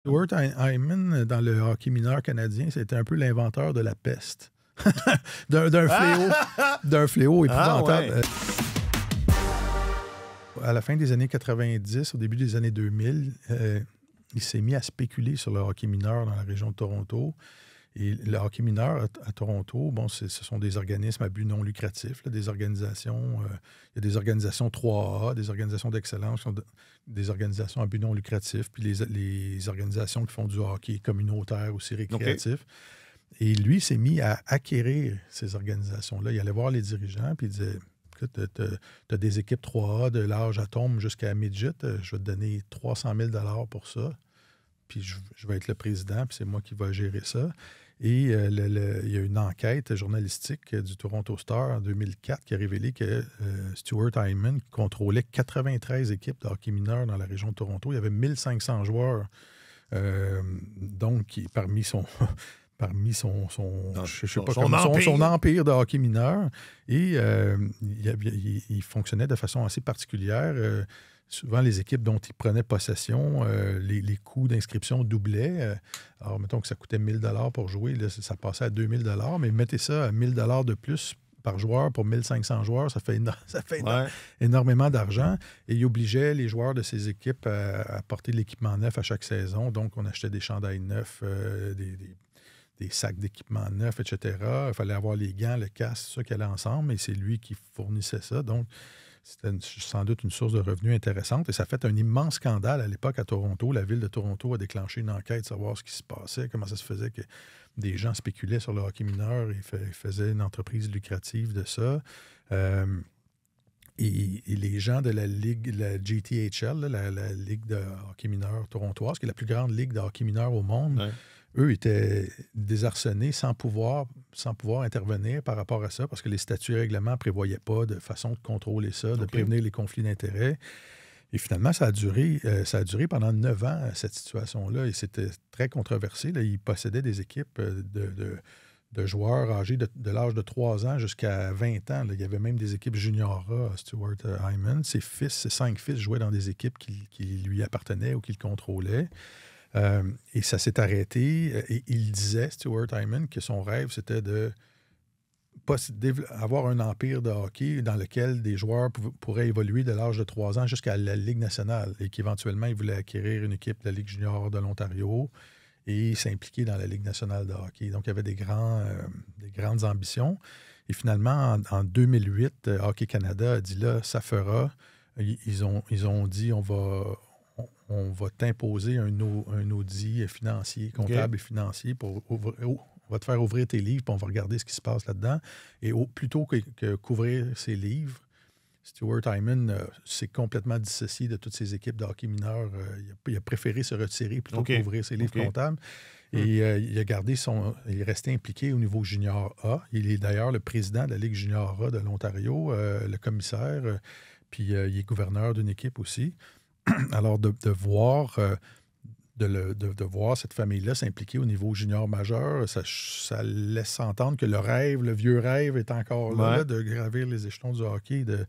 Stuart Hyman, dans le hockey mineur canadien, c'était un peu l'inventeur de la peste. d'un fléau épouvantable. Ouais. À la fin des années 90, au début des années 2000, il s'est mis à spéculer sur le hockey mineur dans la région de Toronto. Et le hockey mineur à Toronto, bon, ce sont des organismes à but non lucratif, là, des organisations, il y a des organisations 3A, des organisations d'excellence, qui sont des organisations à but non lucratif, puis les organisations qui font du hockey communautaire aussi récréatif. Okay. Et lui s'est mis à acquérir ces organisations-là. Il allait voir les dirigeants, puis il disait, tu as des équipes 3A de l'âge atome jusqu'à midget, je vais te donner 300 000 $ pour ça. Puis je vais être le président, puis c'est moi qui vais gérer ça. Et il y a une enquête journalistique du Toronto Star en 2004 qui a révélé que Stuart Hyman contrôlait 93 équipes de hockey mineur dans la région de Toronto. Il y avait 1500 joueurs, donc parmi son empire de hockey mineur. Et il fonctionnait de façon assez particulière. Souvent, les équipes dont il prenait possession, les coûts d'inscription doublaient. Alors, mettons que ça coûtait 1 000 $ pour jouer, là, ça passait à 2 000 $, mais mettez ça à 1 000 $ de plus par joueur pour 1500 joueurs, ça fait énormément d'argent. Et il obligeait les joueurs de ces équipes à porter de l'équipement neuf à chaque saison. Donc, on achetait des chandails neufs, des sacs d'équipement neufs, etc. Il fallait avoir les gants, le casque, tout ça qui allait ensemble, et c'est lui qui fournissait ça. Donc, c'était sans doute une source de revenus intéressante. Et ça a fait un immense scandale à l'époque à Toronto. La ville de Toronto a déclenché une enquête, savoir ce qui se passait, comment ça se faisait que des gens spéculaient sur le hockey mineur et faisaient une entreprise lucrative de ça. Et les gens de la Ligue, la GTHL, la Ligue de hockey mineur torontoise, qui est la plus grande ligue de hockey mineur au monde, eux étaient désarçonnés sans pouvoir intervenir par rapport à ça, parce que les statuts et règlements ne prévoyaient pas de façon de contrôler ça, de prévenir les conflits d'intérêts. Et finalement, ça a duré pendant 9 ans, cette situation-là, et c'était très controversé. Là. Ils possédaient des équipes de joueurs âgés de l'âge de 3 ans jusqu'à 20 ans. Là. Il y avait même des équipes junior A, Stuart Hyman. Ses 5 fils jouaient dans des équipes qui lui appartenaient ou qu'il contrôlait. Et ça s'est arrêté. Et il disait, Stuart Hyman, que son rêve, c'était avoir un empire de hockey dans lequel des joueurs pourraient évoluer de l'âge de 3 ans jusqu'à la Ligue nationale et qu'éventuellement, il voulait acquérir une équipe de la Ligue junior de l'Ontario et s'impliquer dans la Ligue nationale de hockey. Donc, il y avait des grandes ambitions. Et finalement, en 2008, Hockey Canada a dit, là, ça fera. Ils ont dit, on va t'imposer un audit financier, comptable et financier pour on va te faire ouvrir tes livres, puis on va regarder ce qui se passe là-dedans. Et plutôt que couvrir ses livres, Stuart Hyman s'est complètement dissocié de toutes ses équipes de hockey mineur. Il a préféré se retirer plutôt qu'ouvrir ses livres comptables. Et il est resté impliqué au niveau junior A. Il est d'ailleurs le président de la Ligue junior A de l'Ontario, le commissaire, puis il est gouverneur d'une équipe aussi. Alors, de voir cette famille-là s'impliquer au niveau junior majeur, ça laisse entendre que le vieux rêve est encore là, de gravir les échelons du hockey, de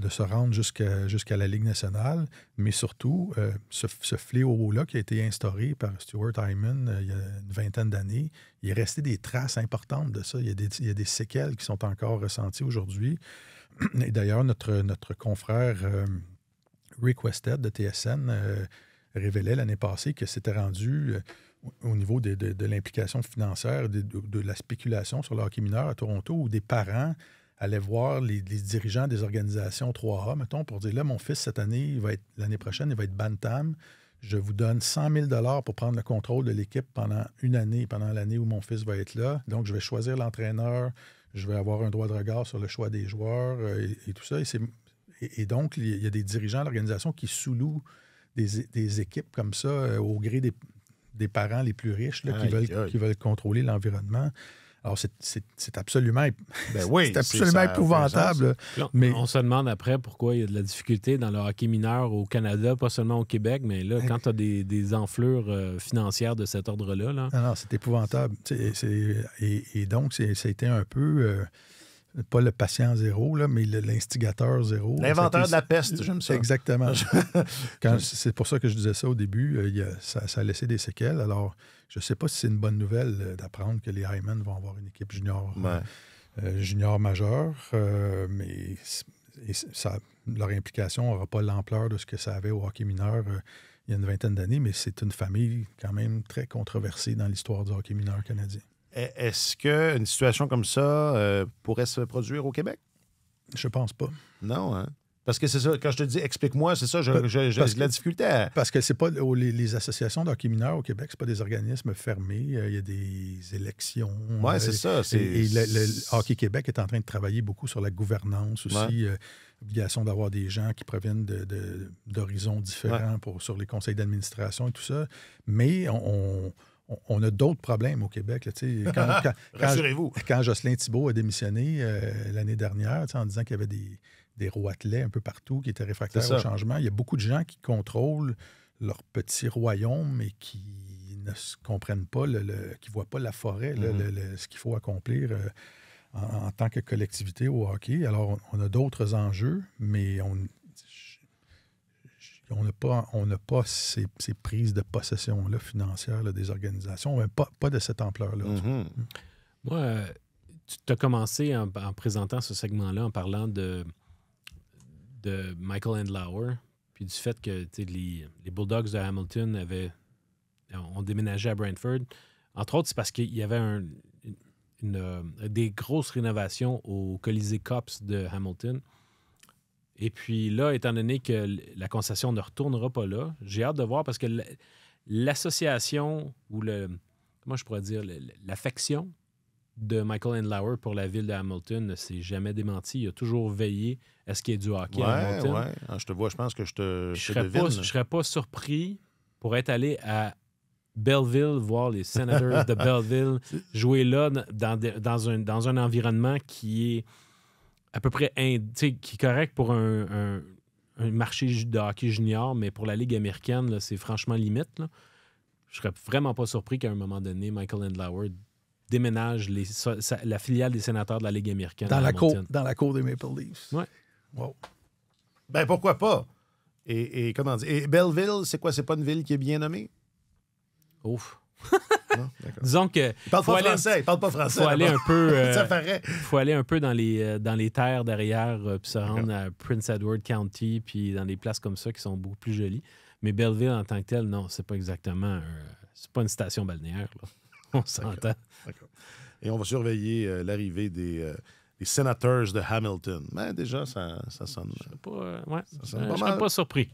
se rendre jusqu'à la Ligue nationale. Mais surtout, ce fléau-là qui a été instauré par Stuart Hyman il y a une vingtaine d'années, il est resté des traces importantes de ça. Il y a des séquelles qui sont encore ressenties aujourd'hui. Et d'ailleurs, notre confrère Rick Westhead de TSN révélait l'année passée que c'était rendu au niveau de l'implication financière, de la spéculation sur le hockey mineur à Toronto, où des parents allaient voir les dirigeants des organisations 3A, mettons, pour dire, là, mon fils, cette année, l'année prochaine, il va être Bantam. Je vous donne 100 000 $ pour prendre le contrôle de l'équipe pendant l'année où mon fils va être là. Donc, je vais choisir l'entraîneur, je vais avoir un droit de regard sur le choix des joueurs et tout ça. Et donc, il y a des dirigeants de l'organisation qui sous-louent des équipes comme ça au gré des parents les plus riches là, qui veulent contrôler l'environnement. Alors, c'est absolument, épouvantable. Là, mais on se demande après pourquoi il y a de la difficulté dans le hockey mineur au Canada, pas seulement au Québec, mais là, quand tu as des enflures financières de cet ordre-là. Là... Non, c'est épouvantable. Et donc, ça a été un peu... pas le patient zéro, là, mais l'instigateur zéro. L'inventeur de la peste, j'aime ça. Exactement. C'est pour ça que je disais ça au début. Ça a laissé des séquelles. Alors, je ne sais pas si c'est une bonne nouvelle d'apprendre que les Hyman vont avoir une équipe junior, junior majeure, mais leur implication n'aura pas l'ampleur de ce que ça avait au hockey mineur il y a une vingtaine d'années, mais c'est une famille quand même très controversée dans l'histoire du hockey mineur canadien. Est-ce qu'une situation comme ça pourrait se produire au Québec? Je pense pas. Non, hein? Parce que c'est ça, quand je te dis explique-moi, c'est ça, j'ai de la difficulté à... Parce que c'est pas les associations de hockey mineur au Québec, c'est pas des organismes fermés. Il y a des élections. Oui, c'est ça. Et le Hockey Québec est en train de travailler beaucoup sur la gouvernance aussi. Obligation d'avoir des gens qui proviennent d'horizons différents sur les conseils d'administration et tout ça. Mais on a d'autres problèmes au Québec. Là, rassurez-vous. Quand Jocelyn Thibault a démissionné l'année dernière, en disant qu'il y avait des roitelets un peu partout qui étaient réfractaires au changement, il y a beaucoup de gens qui contrôlent leur petit royaume et qui ne comprennent pas, qui ne voient pas la forêt, ce qu'il faut accomplir en tant que collectivité au hockey. Alors, on a d'autres enjeux, mais on n'a pas ces prises de possession-là financières là, des organisations, pas de cette ampleur-là. Moi, tu as commencé en présentant ce segment-là en parlant de Michael Andlauer, puis du fait que les Bulldogs de Hamilton ont déménagé à Brantford. Entre autres, c'est parce qu'il y avait des grosses rénovations au Colisée Cops de Hamilton. Et puis là, étant donné que la concession ne retournera pas là, j'ai hâte de voir parce que l'association ou comment je pourrais dire, l'affection de Michael Andlauer pour la ville de Hamilton ne s'est jamais démenti. Il a toujours veillé à ce qu'il y ait du hockey à Hamilton. Ouais. Je te vois, je pense que je te devine. Je ne serais pas surpris pour être allé à Belleville, voir les Senators de Belleville jouer là dans un environnement qui est à peu près qui est correct pour un marché de hockey junior, mais pour la Ligue américaine, là, c'est franchement limite. Là. Je serais vraiment pas surpris qu'à un moment donné, Michael Andlauer déménage la filiale des Sénateurs de la Ligue américaine dans la cour des Maple Leafs. Oui. Wow. Ben pourquoi pas? Et comment dire? Et Belleville, c'est quoi? C'est pas une ville qui est bien nommée? Ouf. Non, disons que il parle pas français. Faut aller un peu. Ça paraît. Faut aller un peu dans les terres derrière, puis se rendre à Prince Edward County, puis dans des places comme ça qui sont beaucoup plus jolies. Mais Belleville en tant que tel, non, c'est pas exactement. C'est pas une station balnéaire. Là. On s'entend. D'accord. Et on va surveiller l'arrivée des Senators de Hamilton. Mais déjà, ça sonne. Je serais pas surpris.